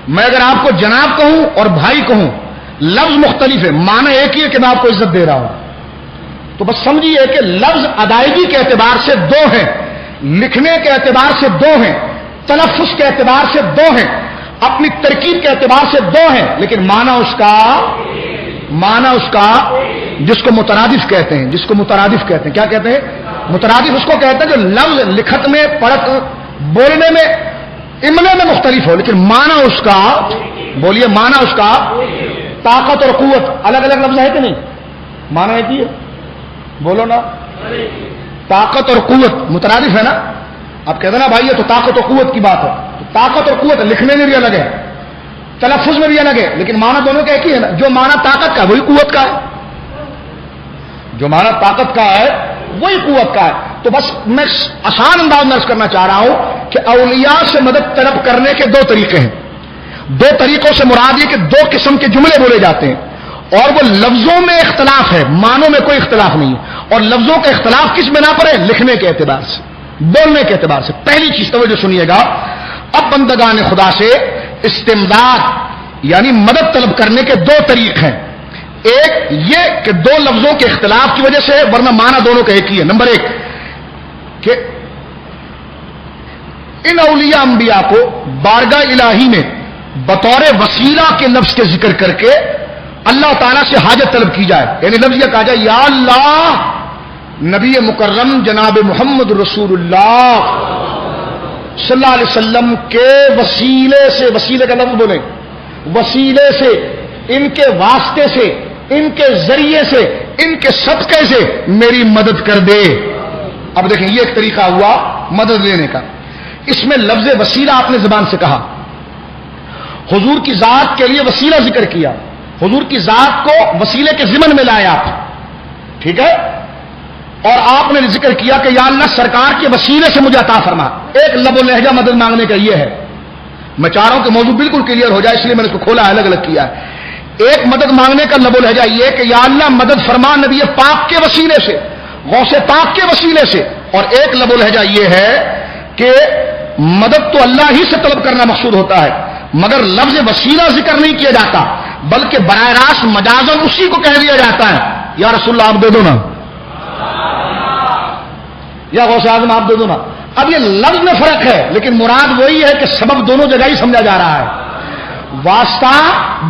میں اگر آپ کو جناب کہوں اور بھائی کہوں، لفظ مختلف ہے، معنی ایک ہی ہے کہ میں آپ کو عزت دے رہا ہوں، تو بس سمجھیے کہ لفظ ادائیگی کے اعتبار سے دو ہیں، لکھنے کے اعتبار سے دو ہیں، تلفظ کے اعتبار سے دو ہیں، اپنی ترکیب کے اعتبار سے دو ہیں، لیکن معنی اس کا جس کو مترادف کہتے ہیں، جس کو مترادف کہتے ہیں، کیا کہتے ہیں؟ مترادف اس کو کہتے ہیں جو لفظ لکھت میں، پڑھ بولنے میں، املے میں مختلف ہو، لیکن معنی اس کا، بولیے معنی اس کا، طاقت اور قوت الگ الگ لفظ ہے کہ نہیں؟ معنی ایک ہی ہے، بولو نا، طاقت اور قوت مترادف ہے نا؟ آپ کہتے ہیں نا بھائی یہ تو طاقت اور قوت کی بات ہے، تو طاقت اور قوت لکھنے میں بھی الگ ہے، تلفظ میں بھی الگ ہے، لیکن معنی دونوں کا ایک ہی ہے نا؟ جو معنی طاقت کا وہی قوت کا ہے، جو معنی طاقت کا ہے وہی قوت کا ہے۔ تو بس میں آسان انداز میں عرض کرنا چاہ رہا ہوں کہ اولیاء سے مدد طلب کرنے کے دو طریقے ہیں۔ دو طریقوں سے مراد یہ کہ دو قسم کے جملے بولے جاتے ہیں، اور وہ لفظوں میں اختلاف ہے، معنوں میں کوئی اختلاف نہیں ہے، اور لفظوں کا اختلاف کس بنا پر ہے؟ لکھنے کے اعتبار سے، بولنے کے اعتبار سے۔ پہلی چیز توجہ سنیے گا، اب بندگان خدا سے استمداد یعنی مدد طلب کرنے کے دو طریق ہیں۔ ایک یہ کہ دو لفظوں کے اختلاف کی وجہ سے، ورنہ معنی دونوں کا ایک ہی ہے۔ نمبر ایک کہ ان اولیاء انبیاء کو بارگاہ الہی میں بطور وسیلہ کے لفظ کے ذکر کر کے اللہ تعالیٰ سے حاجت طلب کی جائے، یعنی لفظ یہ کہا جائے یا اللہ نبی مکرم جناب محمد رسول اللہ صلی اللہ علیہ وسلم کے وسیلے سے، وسیلے کا لفظ بولیں، وسیلے سے، ان کے واسطے سے، ان کے ذریعے سے، ان کے صدقے سے میری مدد کر دے۔ اب دیکھیں یہ ایک طریقہ ہوا مدد لینے کا، اس میں لفظ وسیلہ آپ نے زبان سے کہا، حضور کی ذات کے لیے وسیلہ ذکر کیا، حضور کی ذات کو وسیلے کے ضمن میں لایا آپ، ٹھیک ہے، اور آپ نے ذکر کیا کہ یا اللہ سرکار کے وسیلے سے مجھے عطا فرما۔ ایک لب و لہجہ مدد مانگنے کا یہ ہے، میں چاہ رہا ہوں کہ موضوع بالکل کلیئر ہو جائے، اس لیے میں نے اس کو کھولا الگ الگ کیا ہے۔ ایک مدد مانگنے کا لب و لہجہ یہ کہ یا اللہ مدد فرما نبی پاک کے وسیلے سے، غوث پاک کے وسیلے سے، اور ایک لب و لہجہ یہ ہے کہ مدد تو اللہ ہی سے طلب کرنا مقصود ہوتا ہے، مگر لفظ وسیلہ ذکر نہیں کیا جاتا، بلکہ براہ راست مجازن اسی کو کہہ دیا جاتا ہے، یا رسول اللہ آپ دے دو نا، یا غوث اعظم آپ دے دو نا۔ اب یہ لفظ میں فرق ہے، لیکن مراد وہی ہے کہ سبب دونوں جگہ ہی سمجھا جا رہا ہے، واسطہ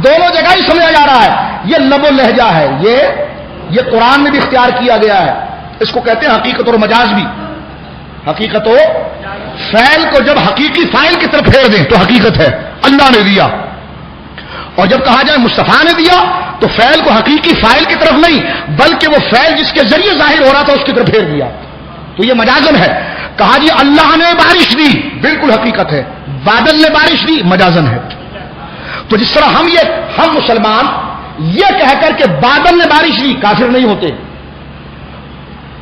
دونوں جگہ ہی سمجھا جا رہا ہے۔ یہ لب و لہجہ ہے، یہ قرآن میں بھی اختیار کیا گیا ہے، اس کو کہتے ہیں حقیقت اور مجاز بھی۔ حقیقت و فعل کو جب حقیقی فاعل کی طرف پھیر دیں تو حقیقت ہے، اللہ نے دیا، اور جب کہا جائے مصطفیٰ نے دیا تو فعل کو حقیقی فاعل کی طرف نہیں بلکہ وہ فعل جس کے ذریعے ظاہر ہو رہا تھا اس کی طرف پھیر دیا، تو یہ مجازن ہے۔ کہا جی اللہ نے بارش دی، بالکل حقیقت ہے، بادل نے بارش دی، مجازن ہے۔ تو جس طرح ہم مسلمان یہ کہہ کر کہ بادل نے بارش دی کافر نہیں ہوتے،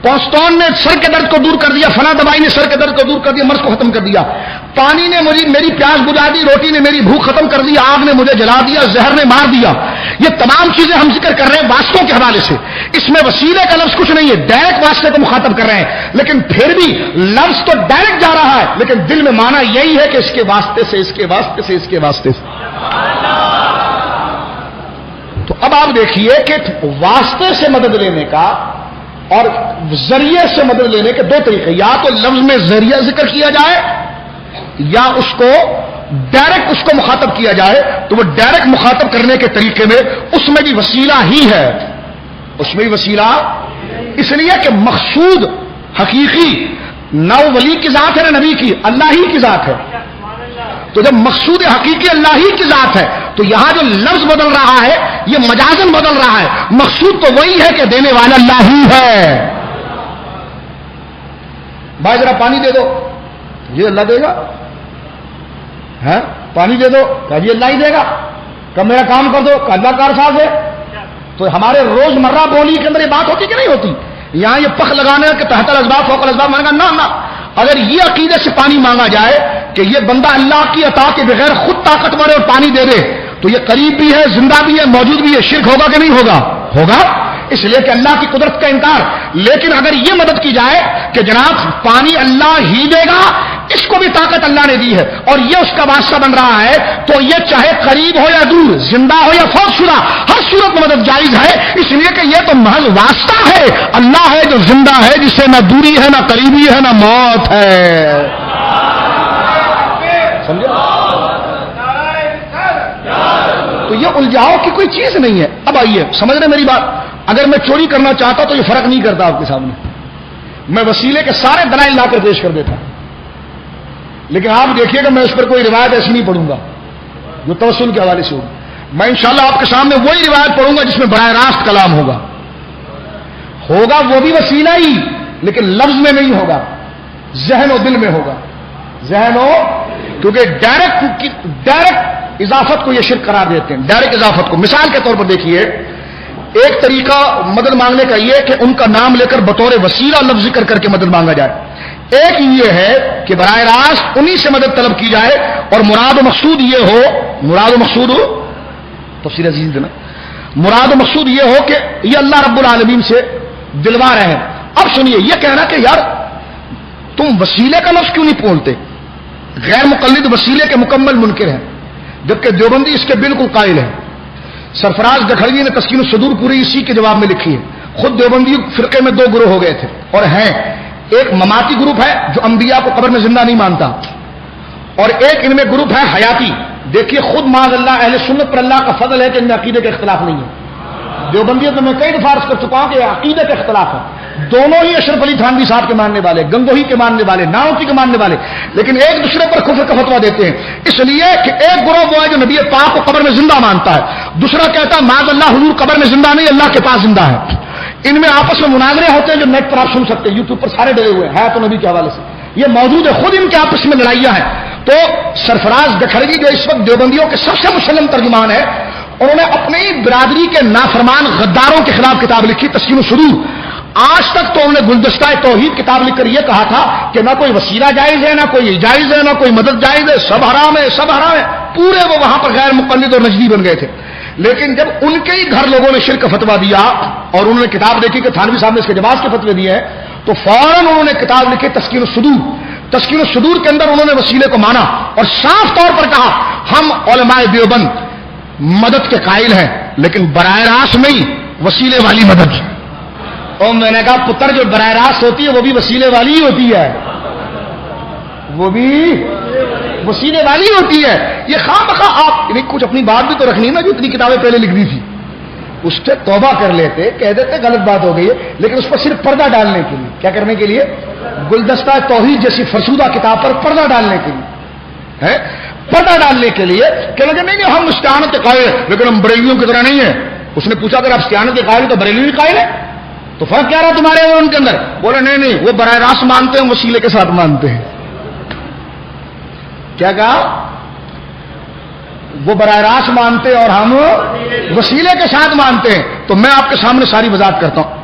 پوسٹون نے سر کے درد کو دور کر دیا، فلاں دوائی نے سر کے درد کو دور کر دیا، مرض کو ختم کر دیا، پانی نے میری پیاس بجھا دی، روٹی نے میری بھوک ختم کر دی، آگ نے مجھے جلا دیا، زہر نے مار دیا، یہ تمام چیزیں ہم ذکر کر رہے ہیں واسطوں کے حوالے سے، اس میں وسیلے کا لفظ کچھ نہیں ہے، ڈائریکٹ واسطے کو مخاطب کر رہے ہیں، لیکن پھر بھی لفظ تو ڈائریکٹ جا رہا ہے، لیکن دل میں معنی یہی ہے کہ اس کے واسطے سے، اس کے واسطے سے، اس کے واسطے سے۔ تو اب آپ دیکھیے کہ واسطے سے مدد لینے کا اور ذریعے سے مدد لینے کے دو طریقے، یا تو لفظ میں ذریعہ ذکر کیا جائے یا اس کو ڈائریکٹ اس کو مخاطب کیا جائے، تو وہ ڈائریکٹ مخاطب کرنے کے طریقے میں اس میں بھی وسیلہ ہی ہے، اس میں بھی وسیلہ، اس لیے کہ مقصود حقیقی نہ ولی کی ذات ہے نہ نبی کی، اللہ ہی کی ذات ہے، تو جب مقصود حقیقی اللہ ہی کی ذات ہے تو یہاں جو لفظ بدل رہا ہے یہ مجازن بدل رہا ہے، مقصود تو وہی ہے کہ دینے والا اللہ ہی ہے۔ بھائی ذرا پانی دے دو، یہ اللہ دے گا، ہے پانی دے دو کہ یہ اللہ ہی دے گا، کہ میرا کام کر دو کہ اللہ کار ساز ہے۔ تو ہمارے روزمرہ بولی کے اندر یہ بات ہوتی کہ نہیں ہوتی؟ یہاں یہ پخ لگانے کہ تحت الاسباب فوق الاسباب مانگا، نہ اگر یہ عقیدے سے پانی مانگا جائے کہ یہ بندہ اللہ کی عطا کے بغیر خود طاقت ورے اور پانی دے دے تو یہ قریب بھی ہے، زندہ بھی ہے، موجود بھی ہے، شرک ہوگا کہ نہیں ہوگا؟ ہوگا۔ اس لیے کہ اللہ کی قدرت کا انکار. لیکن اگر یہ مدد کی جائے کہ جناب پانی اللہ ہی دے گا, اس کو بھی طاقت اللہ نے دی ہے اور یہ اس کا واسطہ بن رہا ہے, تو یہ چاہے قریب ہو یا دور, زندہ ہو یا فوت شدہ, ہر صورت میں مدد جائز ہے. اس لیے کہ یہ تو محض واسطہ ہے. اللہ ہے جو زندہ ہے, جسے نہ دوری ہے نہ قریبی ہے نہ موت ہے. سمجھے؟ تو یہ الجھاؤ کی کوئی چیز نہیں ہے. اب آئیے سمجھ رہے میری بات. اگر میں چوری کرنا چاہتا تو یہ فرق نہیں کرتا آپ کے سامنے, میں وسیلے کے سارے دلائل لا کر پیش کر دیتا. لیکن آپ دیکھیے کہ میں اس پر کوئی روایت ایسی نہیں پڑھوں گا جو توسل کے حوالے سے ہوگی. میں انشاءاللہ آپ کے سامنے وہی روایت پڑھوں گا جس میں براہ راست کلام ہوگا وہ بھی وسیلہ ہی, لیکن لفظ میں نہیں ہوگا, ذہن و دل میں ہوگا. ذہن و, کیونکہ ڈائریکٹ اضافت کو یہ شرک قرار دیتے ہیں, ڈائریکٹ اضافت کو. مثال کے طور پر دیکھیے, ایک طریقہ مدد مانگنے کا یہ کہ ان کا نام لے کر بطور وسیلہ لفظ ذکر کر کے مدد مانگا جائے. ایک یہ ہے کہ براہ راست انہی سے مدد طلب کی جائے اور مراد و مقصود یہ ہو, مراد و مقصود ہو تفسیر عزیز دینا, مراد و مقصود یہ ہو کہ یہ اللہ رب العالمین سے دلوا رہے ہیں. اب سنیے, یہ کہنا کہ یار تم وسیلے کا لفظ کیوں نہیں بولتے, غیر مقلد وسیلے کے مکمل منکر ہیں, جبکہ دیوبندی اس کے بالکل قائل ہے. سرفراز گکھڑوی نے تسکین الصدور پوری اسی کے جواب میں لکھی ہے. خود دیوبندی فرقے میں دو گروہ ہو گئے تھے اور ہیں. ایک مماتی گروپ ہے جو انبیاء کو قبر میں زندہ نہیں مانتا, اور ایک ان میں گروپ ہے حیاتی. دیکھیے خود معاذ اللہ اہل سنت پر اللہ کا فضل ہے کہ ان میں عقیدے کا اختلاف نہیں ہے. دیوبندیوں تو میں کئی دفعہ عرض کر چکا ہوں کہ عقیدے کا اختلاف ہے. دونوں ہی اشرف علی تھانوی صاحب کے ماننے والے, گنگوہی کے ماننے والے, ناؤتی کے ماننے والے, لیکن ایک دوسرے پر کفر کا فتویٰ دیتے ہیں. اس لیے کہ ایک گروہ وہ ہے جو نبی پاک کو قبر میں زندہ مانتا ہے, دوسرا کہتا ہے معاذ اللہ حضور قبر میں زندہ نہیں, اللہ کے پاس زندہ ہے. ان میں آپس میں مناظرے ہوتے ہیں جو نیٹ پر آپ سن سکتے ہیں, یوٹیوب پر سارے ڈلے ہوئے ہیں تو نبی کے حوالے سے یہ موجود ہے. خود ان کے آپس میں لڑائیاں ہیں. تو سرفراز گکھڑوی جو اس وقت دیوبندیوں کے سب سے مسلم ترجمان ہے, انہوں نے اپنی برادری کے نافرمان غداروں کے خلاف کتاب لکھی تسکین الصدور. آج تک تو انہوں نے گلدستہ توحید کتاب لکھ کر یہ کہا تھا کہ نہ کوئی وسیلہ جائز ہے, نہ کوئی جائز ہے, نہ کوئی مدد جائز ہے, سب حرام ہے, سب حرام ہے. پورے وہ وہاں پر غیر مقلد اور نجدی بن گئے تھے. لیکن جب ان کے ہی گھر لوگوں نے شرک کا فتویٰ دیا اور انہوں نے کتاب دیکھی کہ تھانوی صاحب نے اس کے جواز کے فتوے دیے ہیں, تو فوراً انہوں نے کتاب لکھی تسکین الصدور. تسکین الصدور کے اندر انہوں نے وسیلے کو مانا اور صاف طور پر کہا ہم علماء دیوبند مدد کے قائل ہیں, لیکن براہ راست نہیں, وسیلے والی مدد. اور میں نے کہا پتر جو براہ راست ہوتی ہے وہ بھی وسیلے والی ہی ہوتی ہے, وہ بھی وسیلے والی ہوتی ہے. یہ خواہ مخواہ آپ کچھ اپنی بات بھی تو رکھنی نا, جو اتنی کتابیں پہلے لکھ دی تھی اس سے توبہ کر لیتے, کہہ دیتے غلط بات ہو گئی ہے, لیکن اس پر صرف پردہ ڈالنے کے لیے. کیا کرنے کے لیے؟ گلدستہ توحید جیسی فرسودہ کتاب پر پردہ ڈالنے کے لیے ہے, پردہ ڈالنے کے لیے کہ لگے نہیں ہم استعانت کے قائل ہیں لیکن ہم بریلویوں کی طرح نہیں ہیں. اس نے پوچھا اگر آپ استعانت کے قائل تو بریلوی قائل ہے, تو فرق کیا رہا تمہارے اور ان کے اندر؟ بولے نہیں وہ براہ راست مانتے ہیں, وسیلے کے ساتھ مانتے ہیں. کیا کہا؟ وہ براہ راست مانتے اور ہم وسیلے کے ساتھ مانتے ہیں. تو میں آپ کے سامنے ساری وضاحت کرتا ہوں.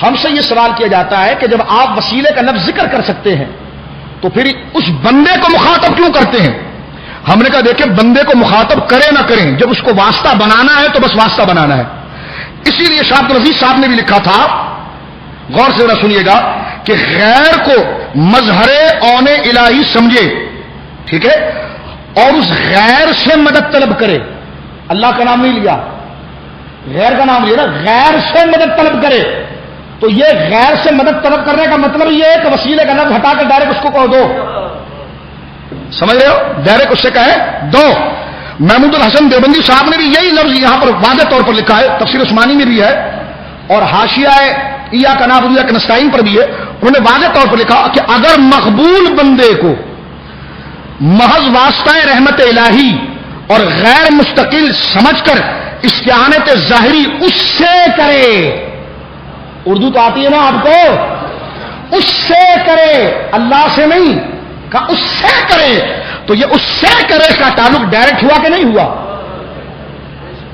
ہم سے یہ سوال کیا جاتا ہے کہ جب آپ وسیلے کا لفظ ذکر کر سکتے ہیں تو پھر اس بندے کو مخاطب کیوں کرتے ہیں؟ ہم نے کہا دیکھیں بندے کو مخاطب کریں نہ کریں, جب اس کو واسطہ بنانا ہے تو بس واسطہ بنانا ہے. اسی لیے شاہ عبد العزیز صاحب نے بھی لکھا تھا, غور سے ذرا سنیے گا, کہ غیر کو مظہر اون الہی سمجھے, ٹھیک ہے, اور اس غیر سے مدد طلب کرے. اللہ کا نام نہیں لیا, غیر کا نام لیا نا, غیر سے مدد طلب کرے. تو یہ غیر سے مدد طلب کرنے کا مطلب یہ ہے کہ وسیلے کا لفظ ہٹا کر ڈائریکٹ اس کو کہو دو. سمجھ رہے ہو؟ ڈائریکٹ اس سے کہے دو. محمود الحسن دیوبندی صاحب نے بھی یہی لفظ یہاں پر واضح طور پر لکھا ہے, تفسیر عثمانی میں بھی ہے اور حاشیہ ایاک نعبد و ایاک نستعین پر بھی ہے. انہوں نے واضح طور پر لکھا کہ اگر مقبول بندے کو محض واسطہ رحمت الہی اور غیر مستقل سمجھ کر استعانت ظاہری اس سے کرے, اردو تو آتی ہے نا آپ کو, اس سے کرے, اللہ سے نہیں کہا, اس سے کرے, تو یہ اس سے کرے کا تعلق ڈائریکٹ ہوا کہ نہیں ہوا؟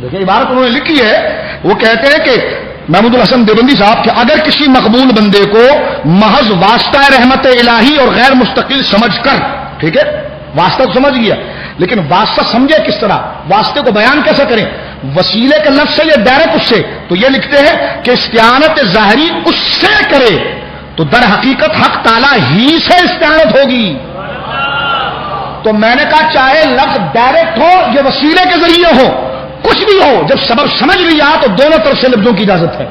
دیکھیں عبارت انہوں نے لکھی ہے, وہ کہتے ہیں کہ محمود الحسن دیوبندی صاحب کہ اگر کسی مقبول بندے کو محض واسطہ رحمت الہی اور غیر مستقل سمجھ کر, ٹھیک ہے واسطہ تو سمجھ گیا, لیکن واسطہ سمجھے کس طرح, واسطے کو بیان کیسے کریں؟ وسیلے کا لفظ ہے یہ ڈائریکٹ اس سے، تو یہ لکھتے ہیں کہ استعانت ظاہری اس سے کرے تو در حقیقت حق تعالی ہی سے استعانت ہوگی. تو میں نے کہا چاہے لفظ ڈائریکٹ ہو یا وسیلے کے ذریعے ہو، کچھ بھی ہو، جب سبب سمجھ لیا تو دونوں طرف سے لفظوں کی اجازت ہے.